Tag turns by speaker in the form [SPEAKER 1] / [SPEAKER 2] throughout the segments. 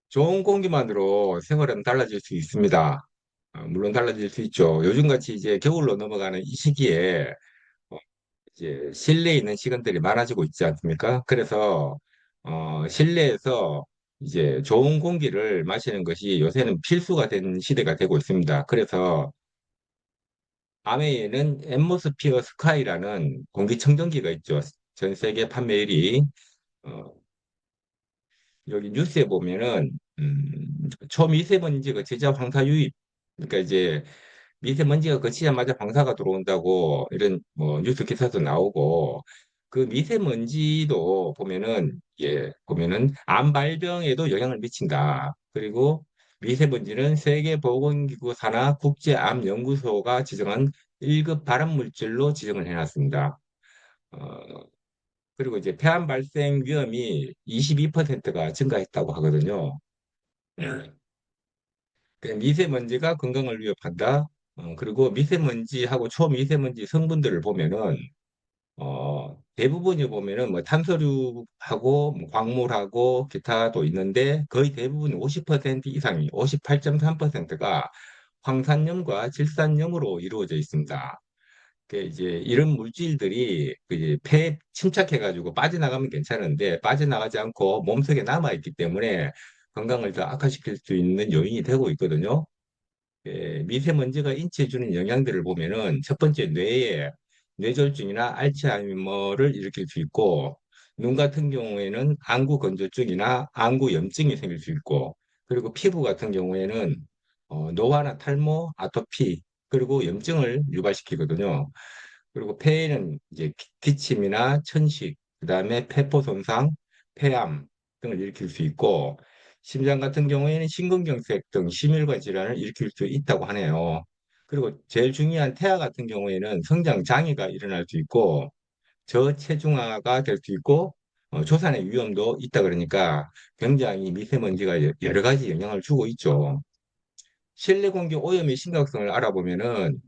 [SPEAKER 1] 좋은 공기만으로 생활은 달라질 수 있습니다. 물론 달라질 수 있죠. 요즘같이 이제 겨울로 넘어가는 이 시기에 어, 이제 실내에 있는 시간들이 많아지고 있지 않습니까? 그래서 실내에서 이제 좋은 공기를 마시는 것이 요새는 필수가 된 시대가 되고 있습니다. 그래서 아메이에는 앰모스피어 스카이라는 공기청정기가 있죠. 전 세계 판매 1위. 여기 뉴스에 보면은 초미세먼지 그 제자 황사 유입, 그러니까 이제 미세먼지가 거치자마자 황사가 들어온다고 이런 뭐 뉴스 기사도 나오고, 그 미세먼지도 보면은 보면은 암 발병에도 영향을 미친다. 그리고 미세먼지는 세계보건기구 산하 국제암연구소가 지정한 1급 발암물질로 지정을 해놨습니다. 어, 그리고 이제 폐암 발생 위험이 22%가 증가했다고 하거든요. 그 미세먼지가 건강을 위협한다. 그리고 미세먼지하고 초미세먼지 성분들을 보면은 대부분이 보면은 뭐 탄소류하고 뭐 광물하고 기타도 있는데 거의 대부분 50% 이상이 58.3%가 황산염과 질산염으로 이루어져 있습니다. 그 이제 이런 물질들이 그 이제 폐에 침착해가지고 빠져나가면 괜찮은데 빠져나가지 않고 몸속에 남아있기 때문에 건강을 더 악화시킬 수 있는 요인이 되고 있거든요. 미세먼지가 인체에 주는 영향들을 보면은 첫 번째 뇌에 뇌졸중이나 알츠하이머를 일으킬 수 있고, 눈 같은 경우에는 안구 건조증이나 안구 염증이 생길 수 있고, 그리고 피부 같은 경우에는 노화나 탈모, 아토피, 그리고 염증을 유발시키거든요. 그리고 폐에는 이제 기침이나 천식, 그다음에 폐포 손상, 폐암 등을 일으킬 수 있고, 심장 같은 경우에는 심근경색 등 심혈관 질환을 일으킬 수 있다고 하네요. 그리고 제일 중요한 태아 같은 경우에는 성장 장애가 일어날 수 있고, 저체중아가 될 수 있고, 조산의 위험도 있다 그러니까 굉장히 미세먼지가 여러 가지 영향을 주고 있죠. 실내 공기 오염의 심각성을 알아보면은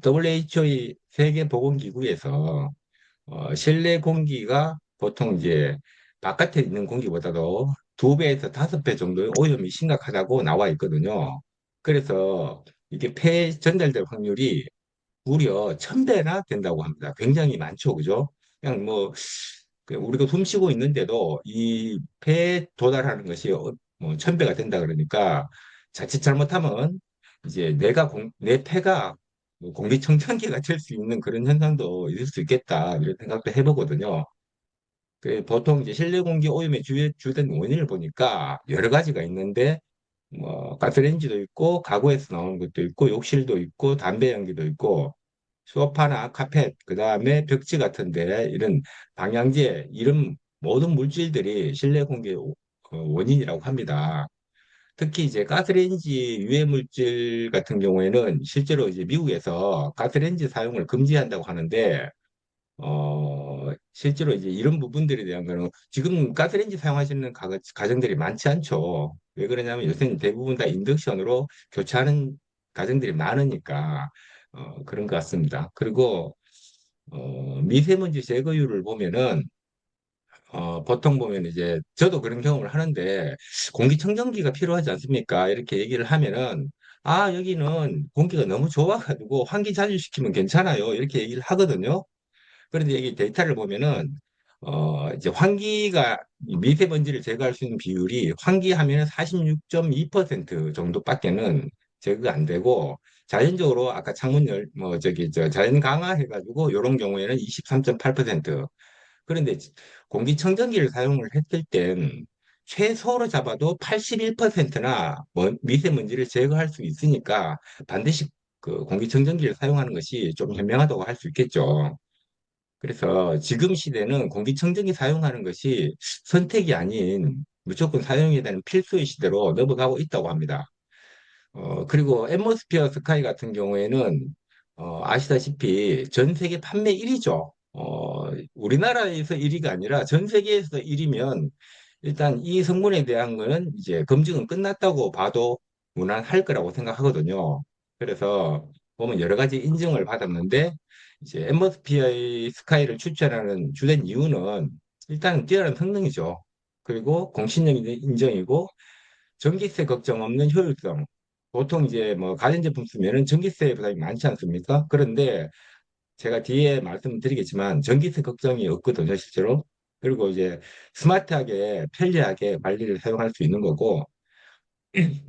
[SPEAKER 1] WHO의 세계보건기구에서 실내 공기가 보통 이제 바깥에 있는 공기보다도 2배에서 5배 정도의 오염이 심각하다고 나와 있거든요. 그래서 이게 폐에 전달될 확률이 무려 1000배나 된다고 합니다. 굉장히 많죠, 그죠? 그냥 뭐 우리가 숨 쉬고 있는데도 이 폐에 도달하는 것이 뭐 1000배가 된다 그러니까 자칫 잘못하면 이제 내 폐가 뭐 공기청정기가 될 수 있는 그런 현상도 있을 수 있겠다 이런 생각도 해보거든요. 보통 이제 실내 공기 오염의 주된 원인을 보니까 여러 가지가 있는데 뭐 가스레인지도 있고 가구에서 나오는 것도 있고 욕실도 있고 담배 연기도 있고 소파나 카펫, 그 다음에 벽지 같은데 이런 방향제, 이런 모든 물질들이 실내 공기의 원인이라고 합니다. 특히 이제 가스레인지 유해 물질 같은 경우에는 실제로 이제 미국에서 가스레인지 사용을 금지한다고 하는데, 실제로 이제 이런 부분들에 대한 거는 지금 가스레인지 사용하시는 가정들이 많지 않죠. 왜 그러냐면 요새는 대부분 다 인덕션으로 교체하는 가정들이 많으니까 그런 것 같습니다. 그리고 미세먼지 제거율을 보면은 보통 보면 이제 저도 그런 경험을 하는데 공기청정기가 필요하지 않습니까? 이렇게 얘기를 하면은 아, 여기는 공기가 너무 좋아가지고 환기 자주 시키면 괜찮아요. 이렇게 얘기를 하거든요. 그런데 여기 데이터를 보면은 이제 환기가 미세먼지를 제거할 수 있는 비율이 환기하면 46.2% 정도밖에는 제거가 안 되고, 자연적으로 아까 창문 뭐 저기 저 자연 강화 해가지고 이런 경우에는 23.8%. 그런데 공기청정기를 사용을 했을 땐 최소로 잡아도 81%나 뭐 미세먼지를 제거할 수 있으니까 반드시 그 공기청정기를 사용하는 것이 좀 현명하다고 할 수 있겠죠. 그래서 지금 시대는 공기청정기 사용하는 것이 선택이 아닌 무조건 사용해야 되는 필수의 시대로 넘어가고 있다고 합니다. 그리고 앰모스피어 스카이 같은 경우에는 아시다시피 전 세계 판매 1위죠. 우리나라에서 1위가 아니라 전 세계에서 1위면 일단 이 성분에 대한 거는 이제 검증은 끝났다고 봐도 무난할 거라고 생각하거든요. 그래서 보면 여러 가지 인증을 받았는데 이제 앰버스피어의 스카이를 추천하는 주된 이유는 일단 뛰어난 성능이죠. 그리고 공신력 인정이고 전기세 걱정 없는 효율성. 보통 이제 뭐 가전제품 쓰면은 전기세 부담이 많지 않습니까? 그런데 제가 뒤에 말씀드리겠지만 전기세 걱정이 없거든요, 실제로. 그리고 이제 스마트하게 편리하게 관리를 사용할 수 있는 거고,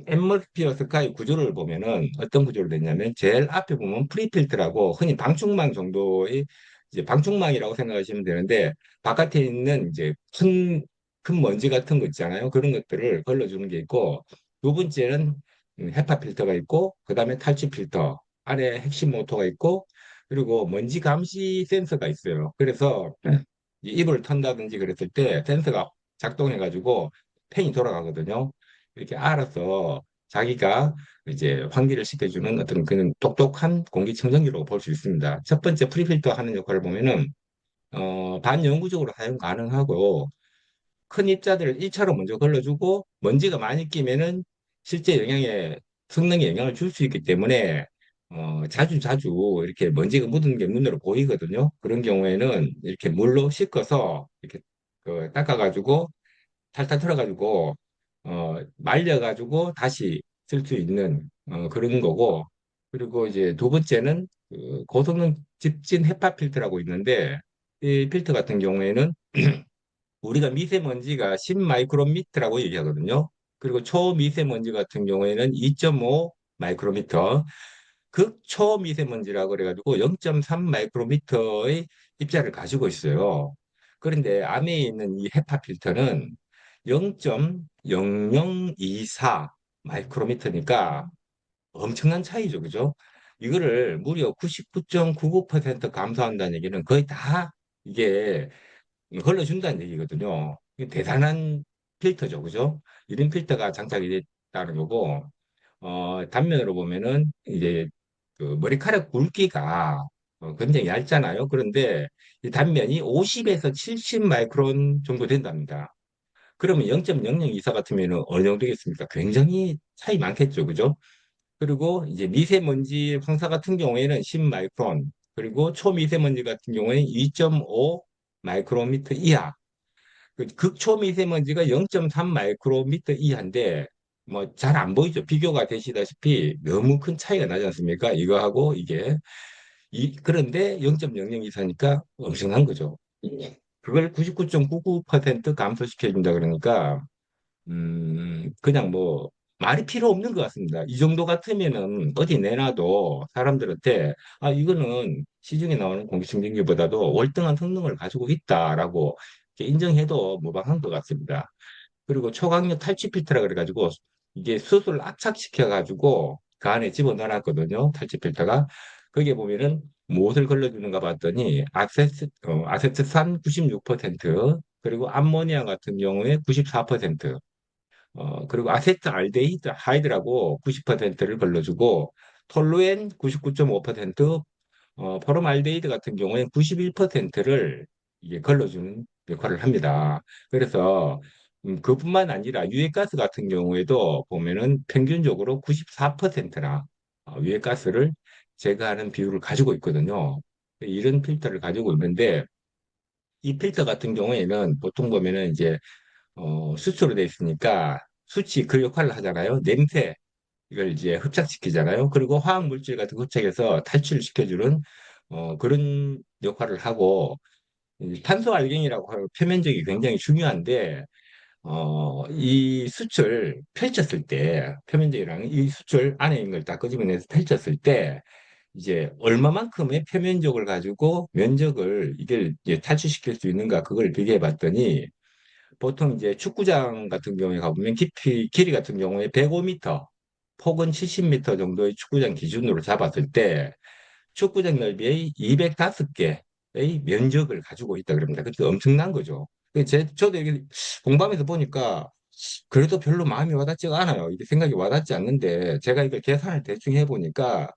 [SPEAKER 1] 엠머스피어 스카이 구조를 보면은 어떤 구조로 됐냐면 제일 앞에 보면 프리필트라고 흔히 방충망 정도의 이제 방충망이라고 생각하시면 되는데 바깥에 있는 이제 큰 먼지 같은 거 있잖아요. 그런 것들을 걸러주는 게 있고 두 번째는 헤파 필터가 있고 그다음에 탈취 필터 안에 핵심 모터가 있고 그리고 먼지 감시 센서가 있어요. 그래서 이불을 턴다든지 그랬을 때 센서가 작동해가지고 팬이 돌아가거든요. 이렇게 알아서 자기가 이제 환기를 시켜주는 어떤 그런 똑똑한 공기청정기로 볼 수 있습니다. 첫 번째 프리필터 하는 역할을 보면은 반영구적으로 사용 가능하고 큰 입자들을 1차로 먼저 걸러주고 먼지가 많이 끼면은 실제 성능에 영향을 줄 수 있기 때문에 자주 자주 이렇게 먼지가 묻은 게 눈으로 보이거든요. 그런 경우에는 이렇게 물로 씻어서 이렇게 닦아가지고 탈탈 털어가지고 말려가지고 다시 쓸 수 있는 그런 거고 그리고 이제 두 번째는 그 고성능 집진 헤파 필터라고 있는데 이 필터 같은 경우에는 우리가 미세먼지가 10 마이크로미터라고 얘기하거든요. 그리고 초미세먼지 같은 경우에는 2.5 마이크로미터, 극초미세먼지라고 그래가지고 0.3 마이크로미터의 입자를 가지고 있어요. 그런데 안에 있는 이 헤파 필터는 0.0024 마이크로미터니까 엄청난 차이죠. 그죠? 이거를 무려 99.99% 감소한다는 얘기는 거의 다 이게 걸러준다는 얘기거든요. 이게 대단한 필터죠. 그죠? 이런 필터가 장착이 됐다는 거고, 단면으로 보면은 이제 그 머리카락 굵기가 굉장히 얇잖아요. 그런데 이 단면이 50에서 70 마이크론 정도 된답니다. 그러면 0.0024 같으면 어느 정도겠습니까? 굉장히 차이 많겠죠. 그죠? 그리고 이제 미세먼지 황사 같은 경우에는 10 마이크론, 그리고 초미세먼지 같은 경우에는 2.5 마이크로미터 이하, 그 극초미세먼지가 0.3 마이크로미터 이하인데 뭐 잘 안 보이죠. 비교가 되시다시피 너무 큰 차이가 나지 않습니까? 이거하고 이게 그런데 0.00 이사니까 엄청난 거죠. 그걸 99.99% 감소시켜준다 그러니까 그냥 뭐 말이 필요 없는 것 같습니다. 이 정도 같으면은 어디 내놔도 사람들한테 아 이거는 시중에 나오는 공기청정기보다도 월등한 성능을 가지고 있다라고 이렇게 인정해도 무방한 것 같습니다. 그리고 초강력 탈취 필터라 그래가지고 이게 수소를 압착시켜가지고 그 안에 집어넣어놨거든요. 탈취 필터가. 거기에 보면은 무엇을 걸러주는가 봤더니 아세트산 96%, 그리고 암모니아 같은 경우에 94%, 그리고 아세트알데히드 하이드라고 90%를 걸러주고 톨루엔 99.5%, 포름알데히드 같은 경우에는 91%를 이게 걸러주는 역할을 합니다. 그래서 그뿐만 아니라 유해가스 같은 경우에도 보면은 평균적으로 94%나 유해가스를 제거하는 비율을 가지고 있거든요. 이런 필터를 가지고 있는데 이 필터 같은 경우에는 보통 보면은 이제 수초로 돼 있으니까 수치 그 역할을 하잖아요. 냄새 이걸 이제 흡착시키잖아요. 그리고 화학 물질 같은 거 흡착해서 탈취를 시켜주는 그런 역할을 하고 이 탄소 알갱이라고 하는 표면적이 굉장히 중요한데 이 수출 펼쳤을 때 표면적이랑 이 수출 안에 있는 걸 다 끄집어내서 펼쳤을 때 이제 얼마만큼의 표면적을 가지고 면적을 이게 이제 탈취시킬 수 있는가 그걸 비교해 봤더니 보통 이제 축구장 같은 경우에 가보면 길이 같은 경우에 105m, 폭은 70m 정도의 축구장 기준으로 잡았을 때 축구장 넓이의 205개의 면적을 가지고 있다 그럽니다. 그게 엄청난 거죠. 저도 이게 공부하면서 보니까 그래도 별로 마음이 와닿지가 않아요. 이게 생각이 와닿지 않는데 제가 이걸 계산을 대충 해보니까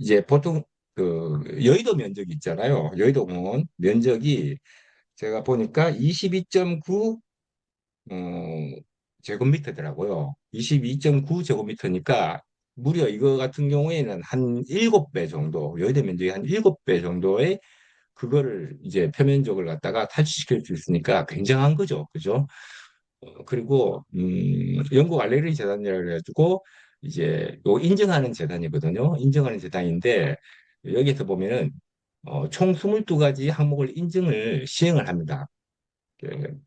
[SPEAKER 1] 이제 보통 그 여의도 면적이 있잖아요. 여의도 공원 면적이 제가 보니까 22.9 제곱미터더라고요. 22.9 제곱미터니까 무려 이거 같은 경우에는 한 7배 정도, 여의도 면적이 한 7배 정도의 그거를 이제 표면적을 갖다가 탈취시킬 수 있으니까 굉장한 거죠. 그죠? 그리고 영국 알레르기 재단이라 그래가지고 이제 요 인증하는 재단이거든요. 인증하는 재단인데 여기서 보면은 총 22가지 항목을 인증을 시행을 합니다.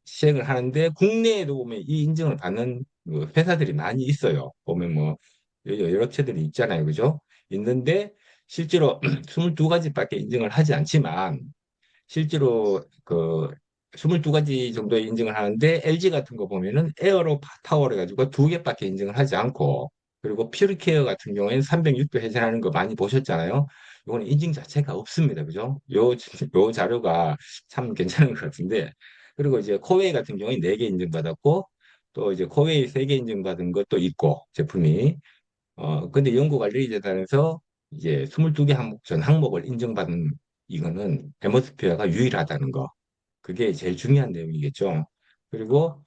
[SPEAKER 1] 시행을 하는데 국내에도 보면 이 인증을 받는 그 회사들이 많이 있어요. 보면 뭐 여러 업체들이 있잖아요. 그죠? 있는데 실제로 22가지밖에 인증을 하지 않지만 실제로 그 22가지 정도의 인증을 하는데 LG 같은 거 보면은 에어로 타워를 가지고 2개밖에 인증을 하지 않고 그리고 퓨리케어 같은 경우에는 306도 회전하는 거 많이 보셨잖아요. 이거는 인증 자체가 없습니다. 그죠? 요 자료가 참 괜찮은 것 같은데 그리고 이제 코웨이 같은 경우에 4개 인증받았고 또 이제 코웨이 3개 인증받은 것도 있고 제품이 근데 영국 알레르기재단에서 이제 22개 항목 전 항목을 인정받은 이거는 데모스피어가 유일하다는 거. 그게 제일 중요한 내용이겠죠. 그리고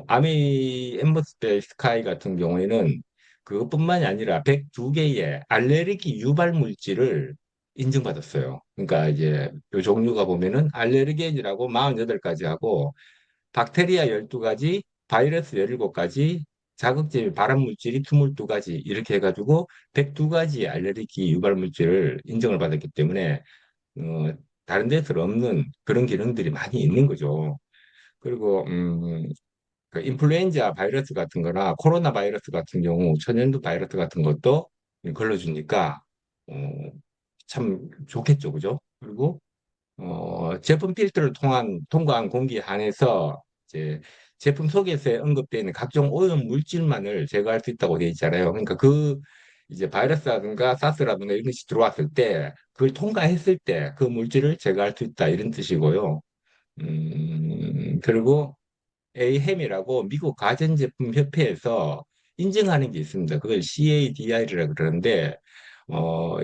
[SPEAKER 1] 아메이 엠버스펠 스카이 같은 경우에는 그것뿐만이 아니라 102개의 알레르기 유발 물질을 인증받았어요. 그러니까 이제 요 종류가 보면은 알레르겐이라고 48가지 하고 박테리아 12가지, 바이러스 17가지, 자극제 발암물질이 22가지 이렇게 해가지고 102가지 알레르기 유발 물질을 인정을 받았기 때문에 어, 다른 데서 없는 그런 기능들이 많이 있는 거죠. 그리고 그 인플루엔자 바이러스 같은 거나 코로나 바이러스 같은 경우 천연두 바이러스 같은 것도 걸러주니까 어, 참 좋겠죠, 그죠? 그리고 제품 필터를 통과한 공기에 한해서 이제 제품 속에서 언급되는 각종 오염 물질만을 제거할 수 있다고 되어 있잖아요. 그러니까 그 이제 바이러스라든가 사스라든가 이런 것이 들어왔을 때 그걸 통과했을 때 그 물질을 제거할 수 있다 이런 뜻이고요. 그리고 AHEM이라고 미국 가전제품협회에서 인증하는 게 있습니다. 그걸 CADI라고 그러는데,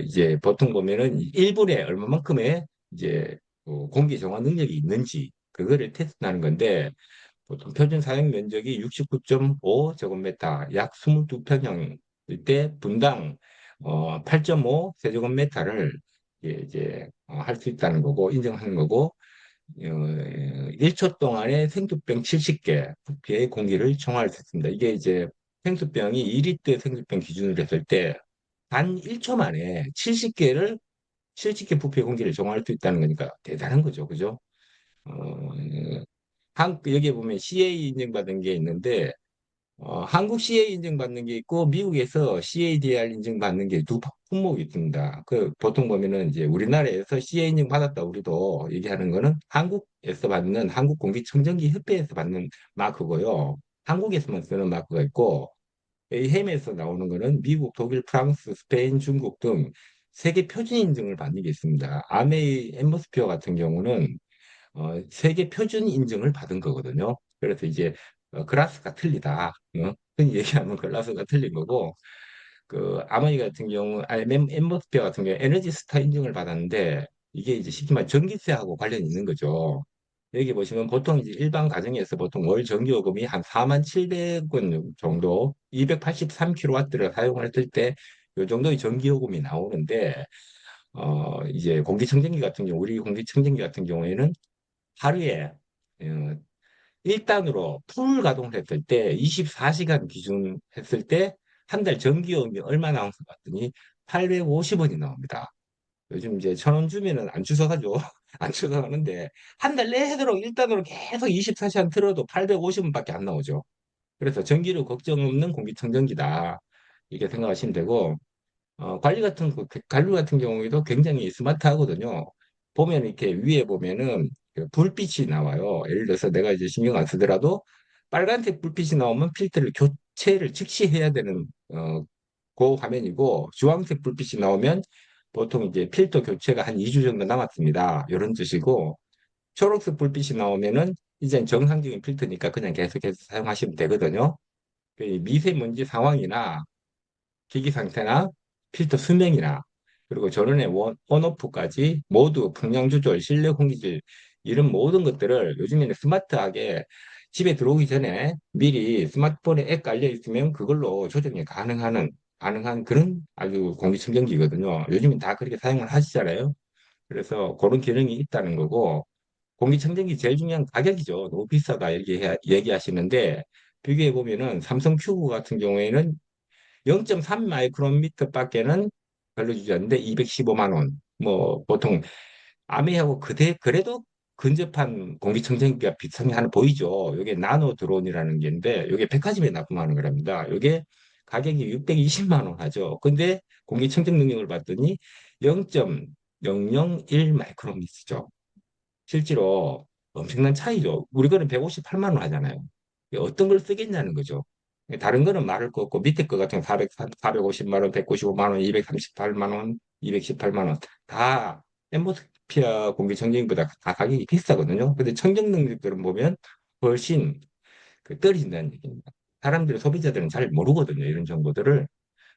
[SPEAKER 1] 이제 보통 보면은 1분에 얼마만큼의 이제 공기 정화 능력이 있는지, 그거를 테스트하는 건데, 보통 표준 사용 면적이 69.5제곱미터, 약 22평형일 때 분당 8.5 세제곱미터를 할 수 있다는 거고, 인정하는 거고, 1초 동안에 생수병 70개 부피의 공기를 정화할 수 있습니다. 이게 이제 생수병이 2리터 생수병 기준으로 했을 때 단 1초 만에 70개 부피의 공기를 정화할 수 있다는 거니까 대단한 거죠. 그죠? 어, 여기에 보면 CA 인증받은 게 있는데 한국 CA 인증받는 게 있고 미국에서 CADR 인증받는 게 두 품목이 있습니다. 그 보통 보면은 이제 우리나라에서 CA 인증 받았다 우리도 얘기하는 거는 한국에서 받는 한국공기청정기 협회에서 받는 마크고요. 한국에서만 쓰는 마크가 있고 AHEM에서 나오는 거는 미국, 독일, 프랑스, 스페인, 중국 등 세계 표준 인증을 받는 게 있습니다. 아메이 엠버스피어 같은 경우는 세계 표준 인증을 받은 거거든요. 그래서 이제 클래스가 틀리다. 흔히 얘기하면 클래스가 틀린 거고 그 아머니 같은 경우 아니 엠버스피어 같은 경우 에너지 스타 인증을 받았는데 이게 이제 쉽게 말해 전기세하고 관련이 있는 거죠. 여기 보시면 보통 이제 일반 가정에서 보통 월 전기요금이 한 4만 700원 정도 283kW를 사용을 했을 때 이 정도의 전기요금이 나오는데 이제 공기청정기 같은 경우 우리 공기청정기 같은 경우에는 하루에 1단으로 풀 가동을 했을 때 24시간 기준 했을 때 한 달 전기요금이 얼마 나온 것 같더니 850원이 나옵니다. 요즘 이제 1,000원 주면은 안 주워가죠. 안 주워가는데 한 달 내도록 1단으로 계속 24시간 틀어도 850원밖에 안 나오죠. 그래서 전기료 걱정 없는 공기청정기다. 이렇게 생각하시면 되고 관리 같은 경우에도 굉장히 스마트하거든요. 보면 이렇게 위에 보면은 그 불빛이 나와요. 예를 들어서 내가 이제 신경 안 쓰더라도 빨간색 불빛이 나오면 필터를 교체를 즉시 해야 되는 그 화면이고 주황색 불빛이 나오면 보통 이제 필터 교체가 한 2주 정도 남았습니다. 이런 뜻이고 초록색 불빛이 나오면은 이제 정상적인 필터니까 그냥 계속해서 사용하시면 되거든요. 그 미세먼지 상황이나 기기 상태나 필터 수명이나 그리고 전원의 온오프까지 모두 풍량 조절, 실내 공기질 이런 모든 것들을 요즘에는 스마트하게 집에 들어오기 전에 미리 스마트폰에 앱 깔려 있으면 그걸로 조정이 가능한 그런 아주 공기청정기거든요. 요즘은 다 그렇게 사용을 하시잖아요. 그래서 그런 기능이 있다는 거고 공기청정기 제일 중요한 가격이죠. 너무 비싸다 이렇게 얘기하시는데 비교해 보면은 삼성 큐브 같은 경우에는 0.3 마이크로미터 밖에는 별로 주지 않는데 215만 원. 뭐 보통 아메하고 그래도 근접한 공기청정기가 비슷한 게 하나 보이죠. 이게 나노 드론이라는 게인데 이게 백화점에 납품하는 거랍니다. 이게 가격이 620만 원 하죠. 근데 공기청정 능력을 봤더니 0.001 마이크로미터죠. 실제로 엄청난 차이죠. 우리 거는 158만 원 하잖아요. 어떤 걸 쓰겠냐는 거죠. 다른 거는 말할 거 없고 밑에 거 같은 450만 원, 195만 원, 238만 원, 218만 원 다 엠보스피아 공기청정기보다 다 가격이 비싸거든요. 근데 청정 능력들은 보면 훨씬 떨어진다는 얘기입니다. 사람들이 소비자들은 잘 모르거든요. 이런 정보들을.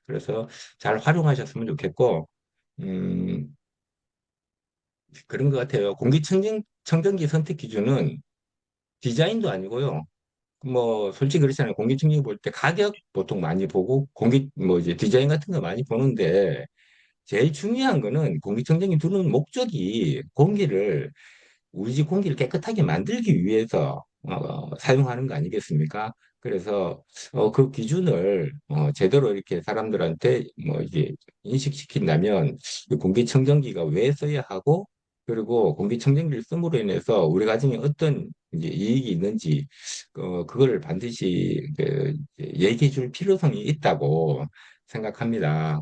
[SPEAKER 1] 그래서 잘 활용하셨으면 좋겠고 음, 그런 것 같아요. 청정기 선택 기준은 디자인도 아니고요. 뭐 솔직히 그렇잖아요. 공기청정기 볼 때 가격 보통 많이 보고 공기 뭐 이제 디자인 같은 거 많이 보는데 제일 중요한 거는 공기청정기 두는 목적이 우리 집 공기를 깨끗하게 만들기 위해서 사용하는 거 아니겠습니까? 그래서 그 기준을 제대로 이렇게 사람들한테 뭐 이게 인식시킨다면 이 공기청정기가 왜 써야 하고 그리고 공기청정기를 씀으로 인해서 우리 가정에 어떤 이제 이익이 있는지 그걸 반드시 얘기해 줄 필요성이 있다고 생각합니다.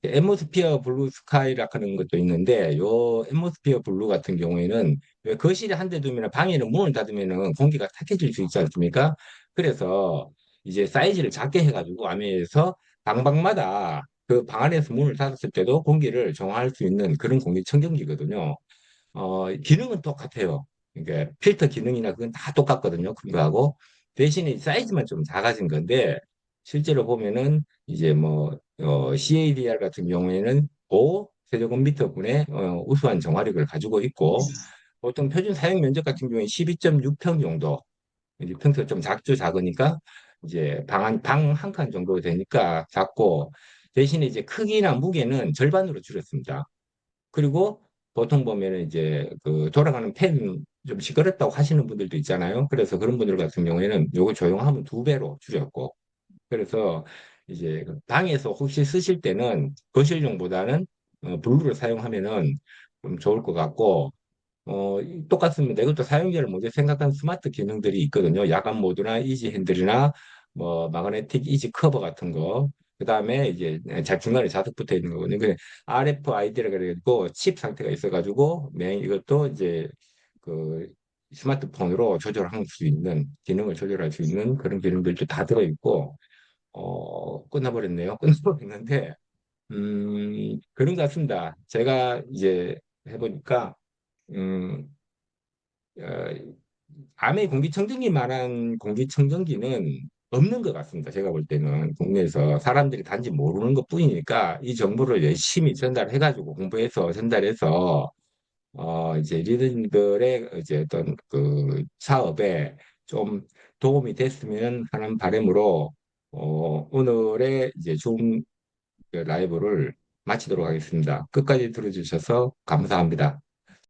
[SPEAKER 1] 엠모스피어 블루 스카이라 하는 것도 있는데, 요 엠모스피어 블루 같은 경우에는 왜 거실에 한 대 두면 방에는 문을 닫으면은 공기가 탁해질 수 있지 않습니까? 그래서 이제 사이즈를 작게 해가지고 안에서 방방마다 그 방 안에서 문을 닫았을 때도 공기를 정화할 수 있는 그런 공기청정기거든요. 기능은 똑같아요. 그러니까 필터 기능이나 그건 다 똑같거든요. 그거하고 대신에 사이즈만 좀 작아진 건데 실제로 보면은 이제 뭐 CADR 같은 경우에는 5 세제곱미터 분의 우수한 정화력을 가지고 있고 보통 표준 사용 면적 같은 경우에 12.6평 정도 이제 평수가 좀 작죠. 작으니까 이제 방 한 칸 정도 되니까 작고 대신에 이제 크기나 무게는 절반으로 줄였습니다. 그리고 보통 보면은 이제 그 돌아가는 팬 좀 시끄럽다고 하시는 분들도 있잖아요. 그래서 그런 분들 같은 경우에는 요거 조용하면 2배로 줄였고 그래서 이제 그 방에서 혹시 쓰실 때는 거실용보다는 블루를 사용하면은 좀 좋을 것 같고 똑같습니다. 이것도 사용자를 먼저 생각한 스마트 기능들이 있거든요. 야간 모드나 이지 핸들이나 뭐 마그네틱 이지 커버 같은 거. 그다음에 이제 중간에 자석 붙어 있는 거거든요. 그 RFID라 그래가지고 칩 상태가 있어가지고 이것도 이제 그 스마트폰으로 조절할 수 있는 기능을 조절할 수 있는 그런 기능들도 다 들어있고 끝나버렸네요. 끝나버렸는데 그런 것 같습니다. 제가 이제 해보니까 음, 어, 암의 공기청정기만한 공기청정기는 없는 것 같습니다. 제가 볼 때는 국내에서 사람들이 단지 모르는 것 뿐이니까 이 정보를 열심히 전달해가지고 공부해서 전달해서 이제 리더들의 이제 어떤 그 사업에 좀 도움이 됐으면 하는 바람으로 오늘의 이제 줌 라이브를 마치도록 하겠습니다. 끝까지 들어주셔서 감사합니다.